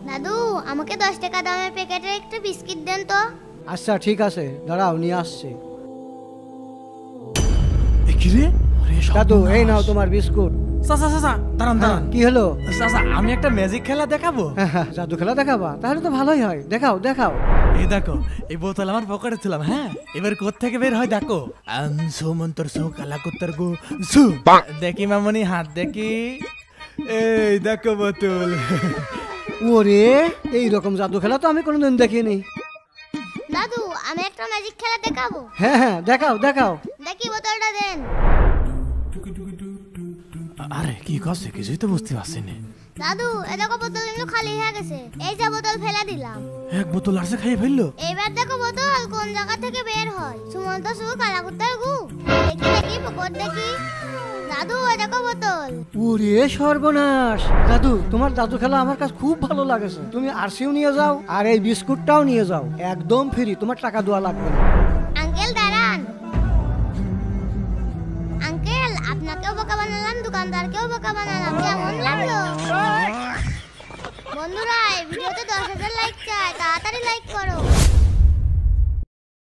দাদু আমাকে 10 টাকা দামের প্যাকেটের একটা বিস্কিট দেন তো। আচ্ছা ঠিক আছে, দাঁড়াও নিয়ে আসছি। কি রে? দাদু এই নাও তোমার বিস্কুট। চাচা চাচা দাঁড়ান দাঁড়ান। কি হলো? চাচা আমি একটা ম্যাজিক খেলা দেখাবো। জাদু খেলা দেখাবা? তাহলে তো ভালোই হয়, দেখাও দেখাও। এই দেখো, এই বোতল আমার পকেটে ছিলাম। হ্যাঁ, এবার কোথা থেকে বের হয় দেখো। সো মন্তর সো কালা কুত্তর গো সু। দেখি মামনি হাত দেখি। এই দেখো বোতল। ওরে এই রকম জাদু খেলা তো আমি কোনোদিন দেখিনি। দাদু আমি একটা ম্যাজিক খেলা দেখাবো। হ্যাঁ দেখাও দেখাও। দেখি বোতলটা দেন। আরে কি করছে কিছুই তো বুঝতে পারছি না। দাদু এ দেখো বোতল কিন্তু খালি হয়ে গেছে। এই যে বোতল ফেলে দিলাম। এক বোতল আর সে খাইয়ে ফেললো। এবার দেখো বোতল কোন জায়গা থেকে বের হয়। সুমন্ত সু কালা কুত্তার গু। দেখি দেখি পকট দেখি। দাদু এ দেখো বোতল। ওরে সর্বনাশ! দাদু তোমার জাদু খেলা আমার কাছে খুব ভালো লাগেছে। তুমি আরসিও নিয়ে যাও আর এই বিস্কুটটাও নিয়ে যাও, একদম ফ্রি, তোমার টাকা দেওয়া লাগবে না। আঙ্কেল দাঁড়ান। আঙ্কেল আপনাকেও বোকা বানালাম, দোকানদারকেও বোকা বানালাম, কেমন লাগলো? বন্ধুরা এই ভিডিওতে 10,000 লাইক চাই, তাড়াতাড়ি লাইক করো।